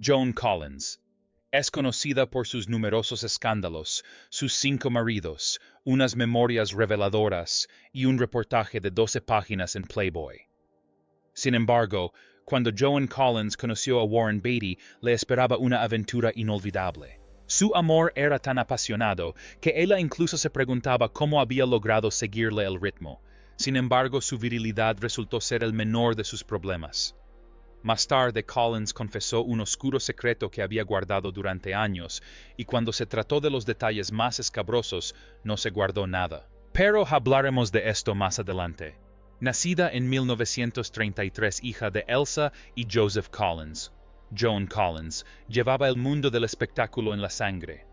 Joan Collins. Es conocida por sus numerosos escándalos, sus 5 maridos, unas memorias reveladoras y un reportaje de 12 páginas en Playboy. Sin embargo, cuando Joan Collins conoció a Warren Beatty, le esperaba una aventura inolvidable. Su amor era tan apasionado que ella incluso se preguntaba cómo había logrado seguirle el ritmo. Sin embargo, su virilidad resultó ser el menor de sus problemas. Más tarde, Collins confesó un oscuro secreto que había guardado durante años, y cuando se trató de los detalles más escabrosos, no se guardó nada. Pero hablaremos de esto más adelante. Nacida en 1933, hija de Elsa y Joseph Collins, Joan Collins llevaba el mundo del espectáculo en la sangre.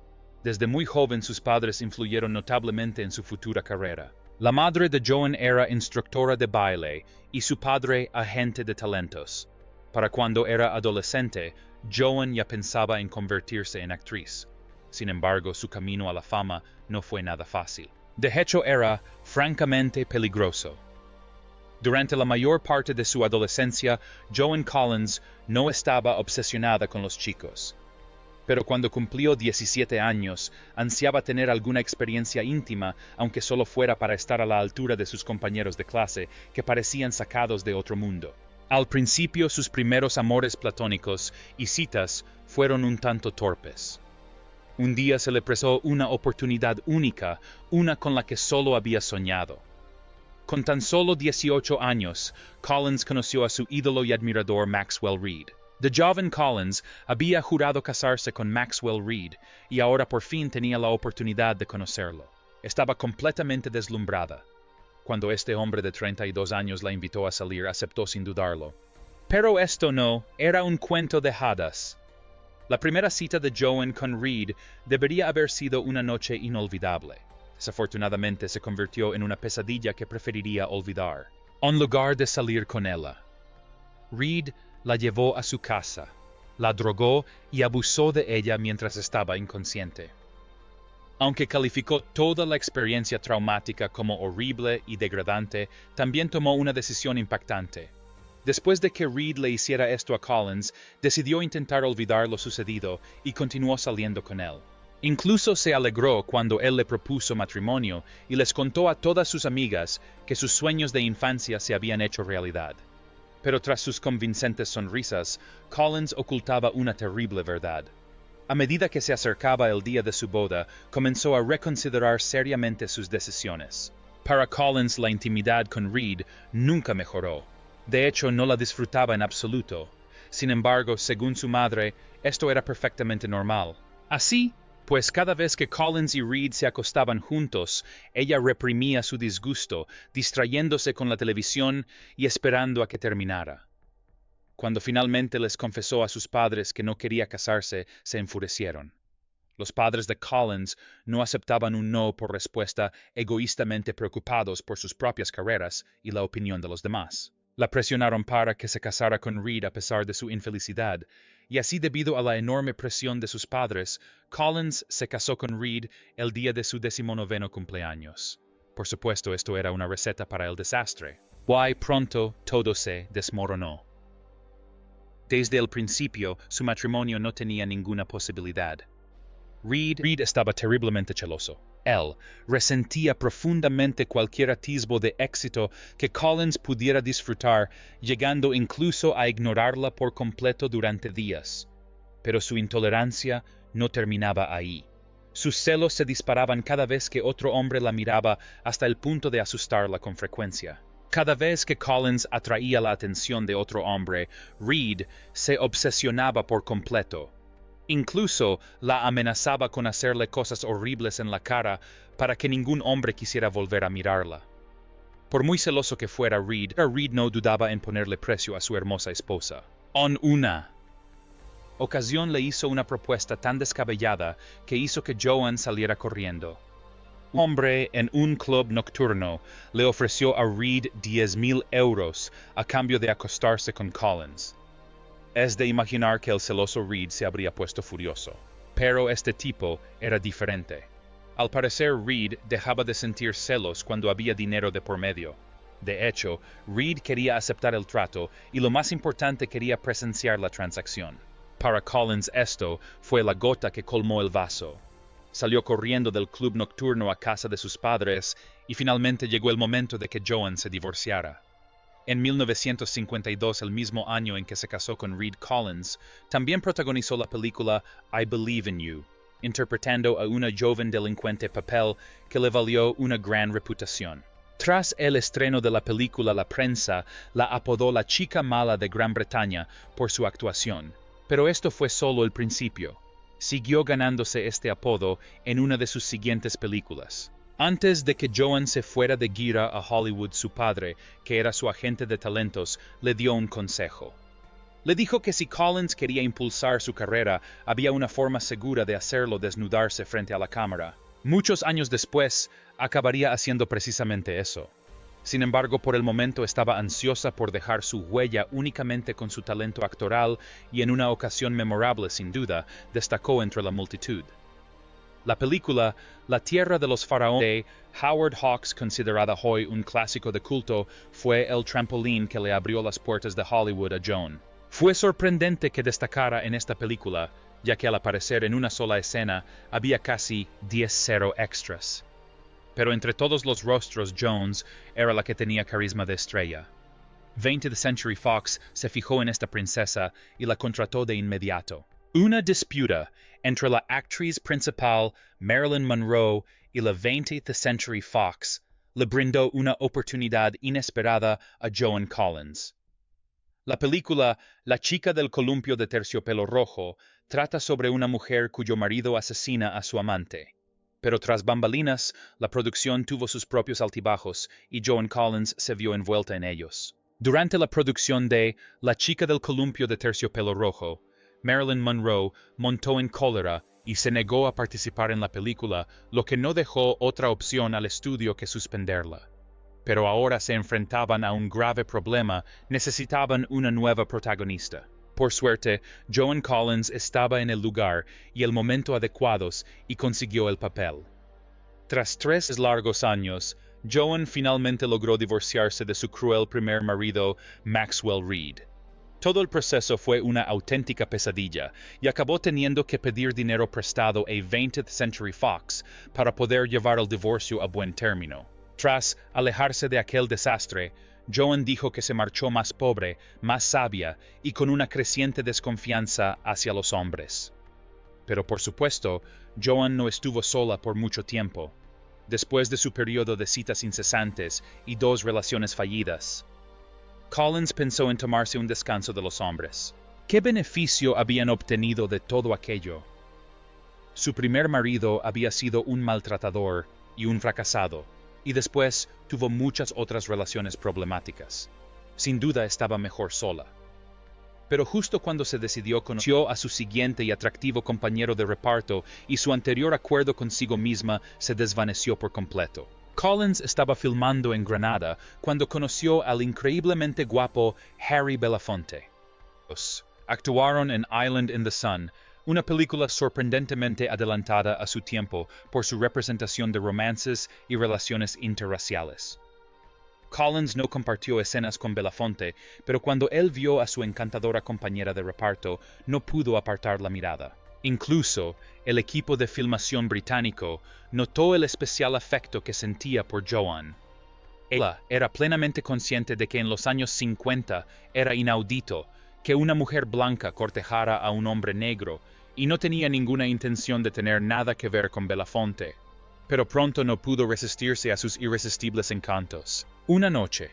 Desde muy joven sus padres influyeron notablemente en su futura carrera. La madre de Joan era instructora de baile y su padre agente de talentos. Para cuando era adolescente, Joan ya pensaba en convertirse en actriz. Sin embargo, su camino a la fama no fue nada fácil. De hecho, era francamente peligroso. Durante la mayor parte de su adolescencia, Joan Collins no estaba obsesionada con los chicos. Pero cuando cumplió 17 años, ansiaba tener alguna experiencia íntima, aunque solo fuera para estar a la altura de sus compañeros de clase, que parecían sacados de otro mundo. Al principio, sus primeros amores platónicos y citas fueron un tanto torpes. Un día se le presentó una oportunidad única, una con la que solo había soñado. Con tan solo 18 años, Collins conoció a su ídolo y admirador Maxwell Reed. De joven Collins había jurado casarse con Maxwell Reed y ahora por fin tenía la oportunidad de conocerlo. Estaba completamente deslumbrada. Cuando este hombre de 32 años la invitó a salir, aceptó sin dudarlo. Pero esto no era un cuento de hadas. La primera cita de Joan con Reed debería haber sido una noche inolvidable. Desafortunadamente se convirtió en una pesadilla que preferiría olvidar. En lugar de salir con ella, Reed la llevó a su casa, la drogó y abusó de ella mientras estaba inconsciente. Aunque calificó toda la experiencia traumática como horrible y degradante, también tomó una decisión impactante. Después de que Reed le hiciera esto a Collins, decidió intentar olvidar lo sucedido y continuó saliendo con él. Incluso se alegró cuando él le propuso matrimonio y les contó a todas sus amigas que sus sueños de infancia se habían hecho realidad. Pero tras sus convincentes sonrisas, Collins ocultaba una terrible verdad. A medida que se acercaba el día de su boda, comenzó a reconsiderar seriamente sus decisiones. Para Collins, la intimidad con Reed nunca mejoró. De hecho, no la disfrutaba en absoluto. Sin embargo, según su madre, esto era perfectamente normal. Así, pues cada vez que Collins y Reed se acostaban juntos, ella reprimía su disgusto, distrayéndose con la televisión y esperando a que terminara. Cuando finalmente les confesó a sus padres que no quería casarse, se enfurecieron. Los padres de Collins no aceptaban un no por respuesta, egoístamente preocupados por sus propias carreras y la opinión de los demás. La presionaron para que se casara con Reed a pesar de su infelicidad, y así debido a la enorme presión de sus padres, Collins se casó con Reed el día de su 19º cumpleaños. Por supuesto, esto era una receta para el desastre. Muy pronto todo se desmoronó. Desde el principio, su matrimonio no tenía ninguna posibilidad. Reed estaba terriblemente celoso. Él resentía profundamente cualquier atisbo de éxito que Collins pudiera disfrutar, llegando incluso a ignorarla por completo durante días. Pero su intolerancia no terminaba ahí. Sus celos se disparaban cada vez que otro hombre la miraba, hasta el punto de asustarla con frecuencia. Cada vez que Collins atraía la atención de otro hombre, Reed se obsesionaba por completo. Incluso la amenazaba con hacerle cosas horribles en la cara para que ningún hombre quisiera volver a mirarla. Por muy celoso que fuera Reed no dudaba en ponerle precio a su hermosa esposa. En una ocasión le hizo una propuesta tan descabellada que hizo que Joan saliera corriendo. Un hombre en un club nocturno le ofreció a Reed 10,000 euros a cambio de acostarse con Collins. Es de imaginar que el celoso Reed se habría puesto furioso. Pero este tipo era diferente. Al parecer, Reed dejaba de sentir celos cuando había dinero de por medio. De hecho, Reed quería aceptar el trato y lo más importante, quería presenciar la transacción. Para Collins esto fue la gota que colmó el vaso. Salió corriendo del club nocturno a casa de sus padres y finalmente llegó el momento de que Joan se divorciara. En 1952, el mismo año en que se casó con Reed Collins, también protagonizó la película I Believe in You, interpretando a una joven delincuente papel que le valió una gran reputación. Tras el estreno de la película, la prensa la apodó la chica mala de Gran Bretaña por su actuación, pero esto fue solo el principio. Siguió ganándose este apodo en una de sus siguientes películas. Antes de que Joan se fuera de gira a Hollywood, su padre, que era su agente de talentos, le dio un consejo. Le dijo que si Collins quería impulsar su carrera, había una forma segura de hacerlo: desnudarse frente a la cámara. Muchos años después, acabaría haciendo precisamente eso. Sin embargo, por el momento estaba ansiosa por dejar su huella únicamente con su talento actoral y en una ocasión memorable, sin duda, destacó entre la multitud. La película La Tierra de los Faraones de Howard Hawks, considerada hoy un clásico de culto, fue el trampolín que le abrió las puertas de Hollywood a Joan. Fue sorprendente que destacara en esta película, ya que al aparecer en una sola escena había casi 10 extras. Pero entre todos los rostros, Jones era la que tenía carisma de estrella. 20th Century Fox se fijó en esta princesa y la contrató de inmediato. Una disputa entre la actriz principal Marilyn Monroe y la 20th Century Fox le brindó una oportunidad inesperada a Joan Collins. La película La chica del columpio de terciopelo rojo trata sobre una mujer cuyo marido asesina a su amante. Pero tras bambalinas, la producción tuvo sus propios altibajos y Joan Collins se vio envuelta en ellos. Durante la producción de La chica del columpio de terciopelo rojo, Marilyn Monroe montó en cólera y se negó a participar en la película, lo que no dejó otra opción al estudio que suspenderla. Pero ahora se enfrentaban a un grave problema: necesitaban una nueva protagonista. Por suerte, Joan Collins estaba en el lugar y el momento adecuados y consiguió el papel. Tras 3 largos años, Joan finalmente logró divorciarse de su cruel primer marido, Maxwell Reed. Todo el proceso fue una auténtica pesadilla y acabó teniendo que pedir dinero prestado a 20th Century Fox para poder llevar el divorcio a buen término. Tras alejarse de aquel desastre, Joan dijo que se marchó más pobre, más sabia y con una creciente desconfianza hacia los hombres. Pero por supuesto, Joan no estuvo sola por mucho tiempo. Después de su periodo de citas incesantes y 2 relaciones fallidas, Collins pensó en tomarse un descanso de los hombres. ¿Qué beneficio habían obtenido de todo aquello? Su primer marido había sido un maltratador y un fracasado, y después tuvo muchas otras relaciones problemáticas. Sin duda estaba mejor sola. Pero justo cuando se decidió, conoció a su siguiente y atractivo compañero de reparto y su anterior acuerdo consigo misma se desvaneció por completo. Collins estaba filmando en Granada cuando conoció al increíblemente guapo Harry Belafonte. Actuaron en Island in the Sun, una película sorprendentemente adelantada a su tiempo por su representación de romances y relaciones interraciales. Collins no compartió escenas con Belafonte, pero cuando él vio a su encantadora compañera de reparto, no pudo apartar la mirada. Incluso, el equipo de filmación británico notó el especial afecto que sentía por Joan. Ella era plenamente consciente de que en los años 50 era inaudito que una mujer blanca cortejara a un hombre negro, y no tenía ninguna intención de tener nada que ver con Belafonte. Pero pronto no pudo resistirse a sus irresistibles encantos. Una noche,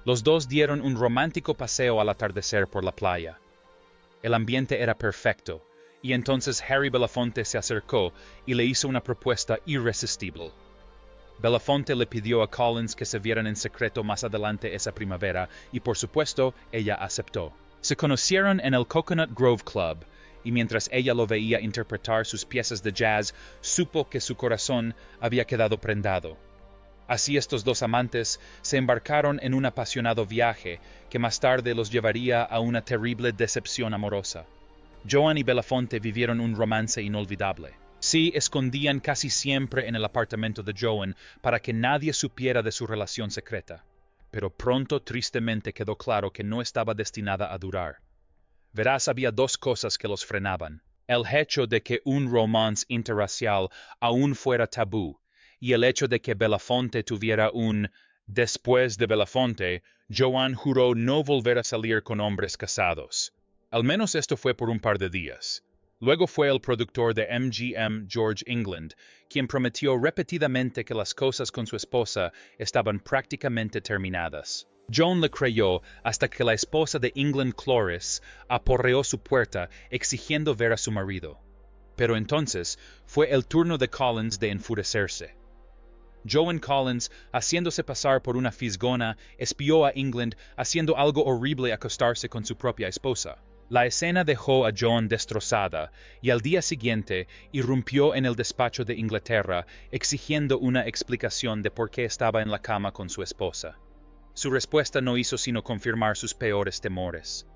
los dos dieron un romántico paseo al atardecer por la playa. El ambiente era perfecto, y entonces Harry Belafonte se acercó y le hizo una propuesta irresistible. Belafonte le pidió a Collins que se vieran en secreto más adelante esa primavera, y por supuesto, ella aceptó. Se conocieron en el Coconut Grove Club, y mientras ella lo veía interpretar sus piezas de jazz, supo que su corazón había quedado prendado. Así estos dos amantes se embarcaron en un apasionado viaje que más tarde los llevaría a una terrible decepción amorosa. Joan y Belafonte vivieron un romance inolvidable. Se escondían casi siempre en el apartamento de Joan para que nadie supiera de su relación secreta. Pero pronto tristemente quedó claro que no estaba destinada a durar. Verás, había dos cosas que los frenaban. El hecho de que un romance interracial aún fuera tabú, y el hecho de que Belafonte tuviera un... Después de Belafonte, Joan juró no volver a salir con hombres casados. Al menos esto fue por un par de días. Luego fue el productor de MGM, George England, quien prometió repetidamente que las cosas con su esposa estaban prácticamente terminadas. Joan le creyó hasta que la esposa de England, Cloris, aporreó su puerta exigiendo ver a su marido. Pero entonces fue el turno de Collins de enfurecerse. Joan Collins, haciéndose pasar por una fisgona, espió a England haciendo algo horrible acostarse con su propia esposa. La escena dejó a Joan destrozada y al día siguiente irrumpió en el despacho de Inglaterra exigiendo una explicación de por qué estaba en la cama con su esposa. Su respuesta no hizo sino confirmar sus peores temores.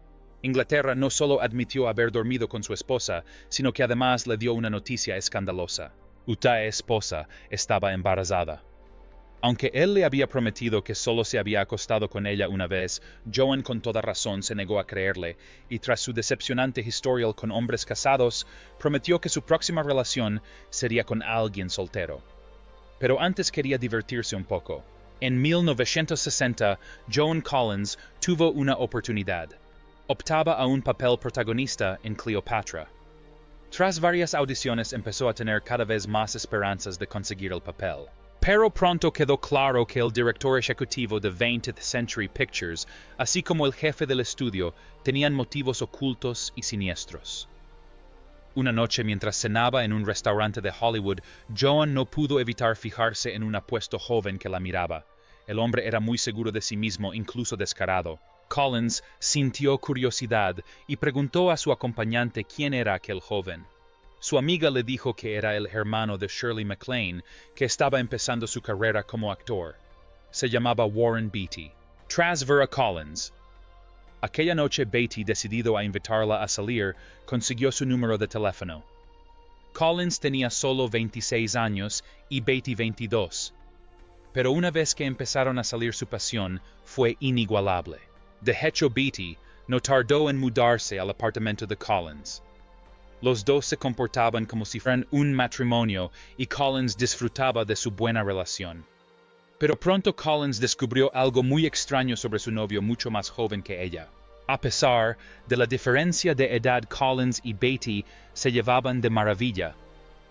Inglaterra no solo admitió haber dormido con su esposa, sino que además le dio una noticia escandalosa. Su esposa estaba embarazada. Aunque él le había prometido que solo se había acostado con ella una vez, Joan con toda razón se negó a creerle, y tras su decepcionante historial con hombres casados, prometió que su próxima relación sería con alguien soltero. Pero antes quería divertirse un poco. En 1960, Joan Collins tuvo una oportunidad. Optaba a un papel protagonista en Cleopatra. Tras varias audiciones empezó a tener cada vez más esperanzas de conseguir el papel. Pero pronto quedó claro que el director ejecutivo de 20th Century Pictures, así como el jefe del estudio, tenían motivos ocultos y siniestros. Una noche mientras cenaba en un restaurante de Hollywood, Joan no pudo evitar fijarse en un apuesto joven que la miraba. El hombre era muy seguro de sí mismo, incluso descarado. Collins sintió curiosidad y preguntó a su acompañante quién era aquel joven. Su amiga le dijo que era el hermano de Shirley MacLaine, que estaba empezando su carrera como actor. Se llamaba Warren Beatty. Tras ver a Collins. Aquella noche Beatty, decidido a invitarla a salir, consiguió su número de teléfono. Collins tenía solo 26 años y Beatty 22. Pero una vez que empezaron a salir su pasión, fue inigualable. De hecho, Beatty no tardó en mudarse al apartamento de Collins. Los dos se comportaban como si fueran un matrimonio y Collins disfrutaba de su buena relación. Pero pronto Collins descubrió algo muy extraño sobre su novio mucho más joven que ella. A pesar de la diferencia de edad, Collins y Beatty se llevaban de maravilla.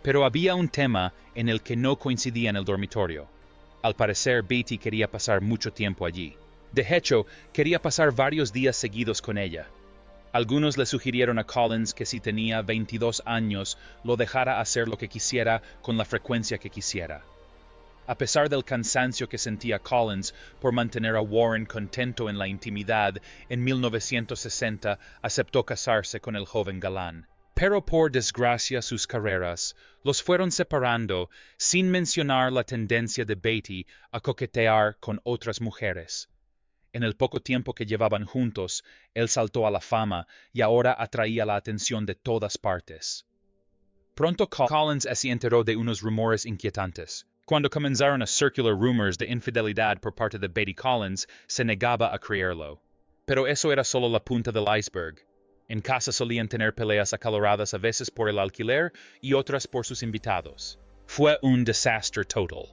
Pero había un tema en el que no coincidía en el dormitorio. Al parecer, Beatty quería pasar mucho tiempo allí. De hecho, quería pasar varios días seguidos con ella. Algunos le sugirieron a Collins que si tenía 22 años, lo dejara hacer lo que quisiera con la frecuencia que quisiera. A pesar del cansancio que sentía Collins por mantener a Warren contento en la intimidad, en 1960 aceptó casarse con el joven galán. Pero por desgracia sus carreras los fueron separando, sin mencionar la tendencia de Beatty a coquetear con otras mujeres. En el poco tiempo que llevaban juntos, él saltó a la fama y ahora atraía la atención de todas partes. Pronto Collins se enteró de unos rumores inquietantes. Cuando comenzaron a circular rumors de infidelidad por parte de Beatty, Collins se negaba a creerlo. Pero eso era solo la punta del iceberg. En casa solían tener peleas acaloradas a veces por el alquiler y otras por sus invitados. Fue un desastre total.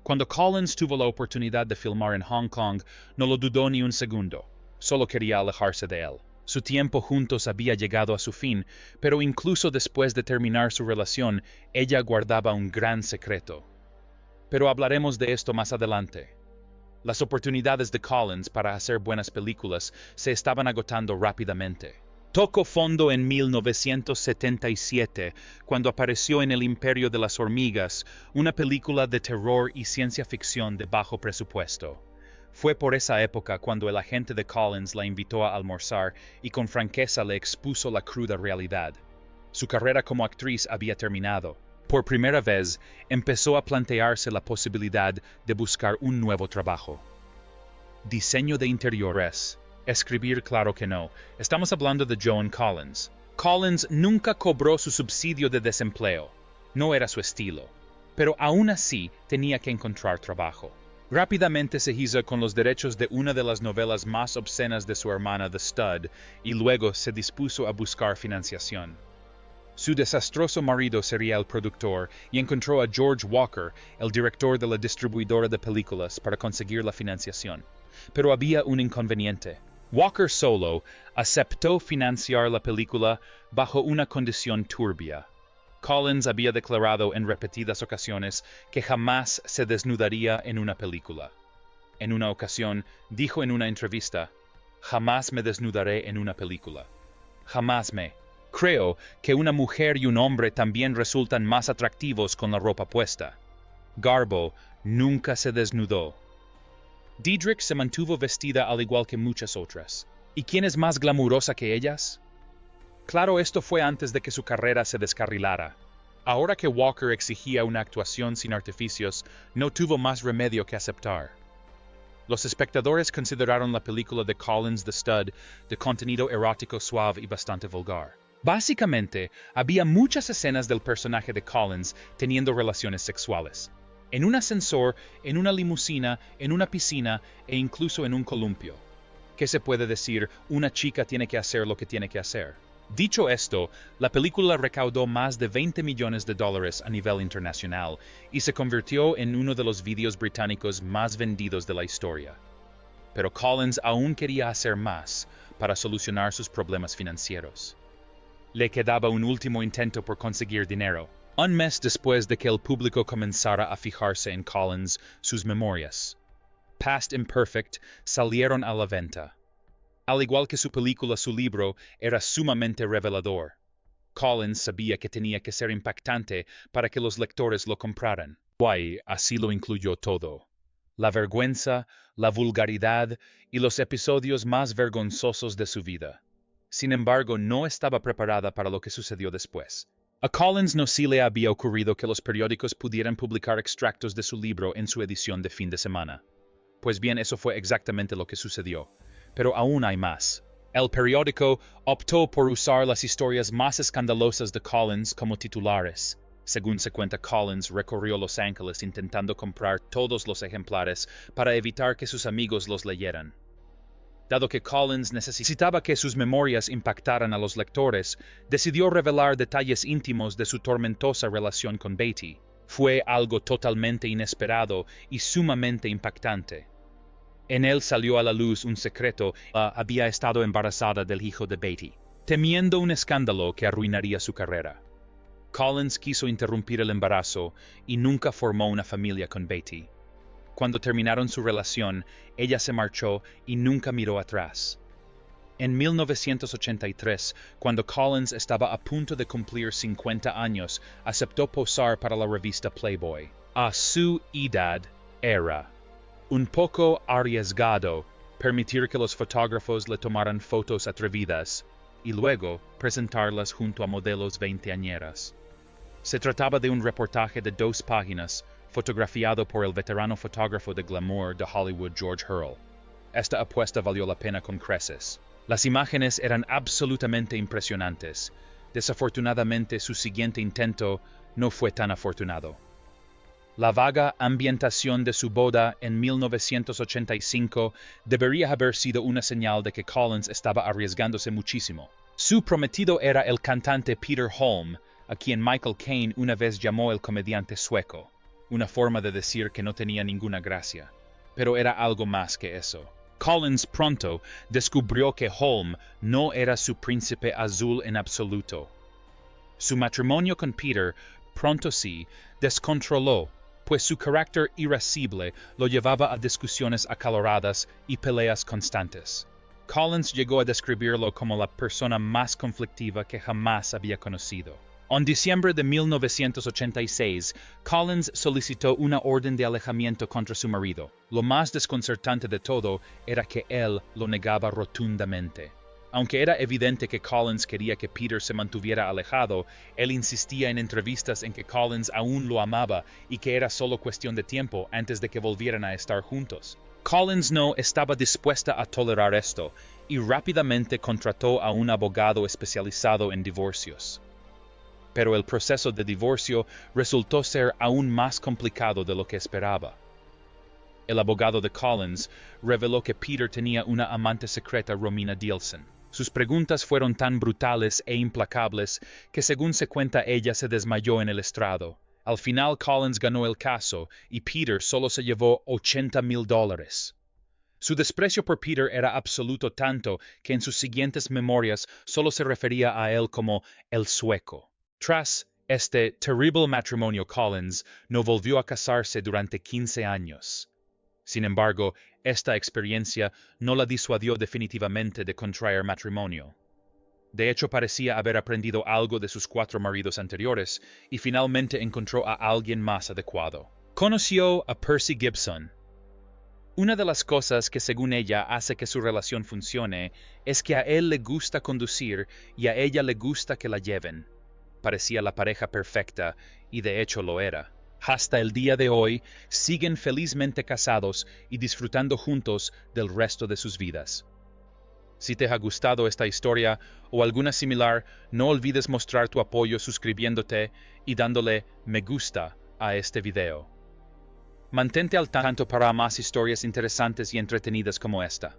Cuando Collins tuvo la oportunidad de filmar en Hong Kong, no lo dudó ni un segundo. Solo quería alejarse de él. Su tiempo juntos había llegado a su fin, pero incluso después de terminar su relación, ella guardaba un gran secreto. Pero hablaremos de esto más adelante. Las oportunidades de Collins para hacer buenas películas se estaban agotando rápidamente. Tocó fondo en 1977, cuando apareció en El Imperio de las Hormigas, una película de terror y ciencia ficción de bajo presupuesto. Fue por esa época cuando el agente de Collins la invitó a almorzar y con franqueza le expuso la cruda realidad. Su carrera como actriz había terminado. Por primera vez, empezó a plantearse la posibilidad de buscar un nuevo trabajo. Diseño de interiores. Escribir, claro que no. Estamos hablando de Joan Collins. Collins nunca cobró su subsidio de desempleo. No era su estilo. Pero aún así tenía que encontrar trabajo. Rápidamente se hizo con los derechos de una de las novelas más obscenas de su hermana, The Stud, y luego se dispuso a buscar financiación. Su desastroso marido sería el productor y encontró a George Walker, el director de la distribuidora de películas, para conseguir la financiación. Pero había un inconveniente. Walker solo aceptó financiar la película bajo una condición turbia. Collins había declarado en repetidas ocasiones que jamás se desnudaría en una película. En una ocasión, dijo en una entrevista, «Jamás me desnudaré en una película. Jamás me. Creo que una mujer y un hombre también resultan más atractivos con la ropa puesta». Garbo nunca se desnudó. Diedrich se mantuvo vestida al igual que muchas otras. ¿Y quién es más glamurosa que ellas? Claro, esto fue antes de que su carrera se descarrilara. Ahora que Walker exigía una actuación sin artificios, no tuvo más remedio que aceptar. Los espectadores consideraron la película de Collins, The Stud, de contenido erótico suave y bastante vulgar. Básicamente, había muchas escenas del personaje de Collins teniendo relaciones sexuales. En un ascensor, en una limusina, en una piscina e incluso en un columpio. ¿Qué se puede decir? Una chica tiene que hacer lo que tiene que hacer. Dicho esto, la película recaudó más de $20 millones a nivel internacional y se convirtió en uno de los vídeos británicos más vendidos de la historia. Pero Collins aún quería hacer más para solucionar sus problemas financieros. Le quedaba un último intento por conseguir dinero. Un mes después de que el público comenzara a fijarse en Collins, sus memorias, Past Imperfect, salieron a la venta. Al igual que su película, su libro era sumamente revelador. Collins sabía que tenía que ser impactante para que los lectores lo compraran. Guay, así lo incluyó todo. La vergüenza, la vulgaridad y los episodios más vergonzosos de su vida. Sin embargo, no estaba preparada para lo que sucedió después. A Collins no se le había ocurrido que los periódicos pudieran publicar extractos de su libro en su edición de fin de semana. Pues bien, eso fue exactamente lo que sucedió. Pero aún hay más. El periódico optó por usar las historias más escandalosas de Collins como titulares. Según se cuenta, Collins recorrió Los Ángeles intentando comprar todos los ejemplares para evitar que sus amigos los leyeran. Dado que Collins necesitaba que sus memorias impactaran a los lectores, decidió revelar detalles íntimos de su tormentosa relación con Beatty. Fue algo totalmente inesperado y sumamente impactante. En él salió a la luz un secreto: había estado embarazada del hijo de Beatty, temiendo un escándalo que arruinaría su carrera. Collins quiso interrumpir el embarazo y nunca formó una familia con Beatty. Cuando terminaron su relación, ella se marchó y nunca miró atrás. En 1983, cuando Collins estaba a punto de cumplir 50 años, aceptó posar para la revista Playboy. A su edad era un poco arriesgado permitir que los fotógrafos le tomaran fotos atrevidas y luego presentarlas junto a modelos veinteañeras. Se trataba de un reportaje de 2 páginas, fotografiado por el veterano fotógrafo de glamour de Hollywood George Hurl. Esta apuesta valió la pena con creces. Las imágenes eran absolutamente impresionantes. Desafortunadamente, su siguiente intento no fue tan afortunado. La vaga ambientación de su boda en 1985 debería haber sido una señal de que Collins estaba arriesgándose muchísimo. Su prometido era el cantante Peter Holm, a quien Michael Caine una vez llamó el comediante sueco, una forma de decir que no tenía ninguna gracia. Pero era algo más que eso. Collins pronto descubrió que Holm no era su príncipe azul en absoluto. Su matrimonio con Peter pronto sí descontroló, pues su carácter irascible lo llevaba a discusiones acaloradas y peleas constantes. Collins llegó a describirlo como la persona más conflictiva que jamás había conocido. En diciembre de 1986, Collins solicitó una orden de alejamiento contra su marido. Lo más desconcertante de todo era que él lo negaba rotundamente. Aunque era evidente que Collins quería que Peter se mantuviera alejado, él insistía en entrevistas en que Collins aún lo amaba y que era solo cuestión de tiempo antes de que volvieran a estar juntos. Collins no estaba dispuesta a tolerar esto y rápidamente contrató a un abogado especializado en divorcios. Pero el proceso de divorcio resultó ser aún más complicado de lo que esperaba. El abogado de Collins reveló que Peter tenía una amante secreta, Romina Dielsen. Sus preguntas fueron tan brutales e implacables que, según se cuenta, ella se desmayó en el estrado. Al final, Collins ganó el caso y Peter solo se llevó $80,000. Su desprecio por Peter era absoluto, tanto que en sus siguientes memorias solo se refería a él como el sueco. Tras este terrible matrimonio, Collins no volvió a casarse durante 15 años. Sin embargo, esta experiencia no la disuadió definitivamente de contraer matrimonio. De hecho, parecía haber aprendido algo de sus 4 maridos anteriores y finalmente encontró a alguien más adecuado. Conoció a Percy Gibson. Una de las cosas que, según ella, hace que su relación funcione es que a él le gusta conducir y a ella le gusta que la lleven. Parecía la pareja perfecta, y de hecho lo era. Hasta el día de hoy, siguen felizmente casados y disfrutando juntos del resto de sus vidas. Si te ha gustado esta historia o alguna similar, no olvides mostrar tu apoyo suscribiéndote y dándole me gusta a este video. Mantente al tanto para más historias interesantes y entretenidas como esta.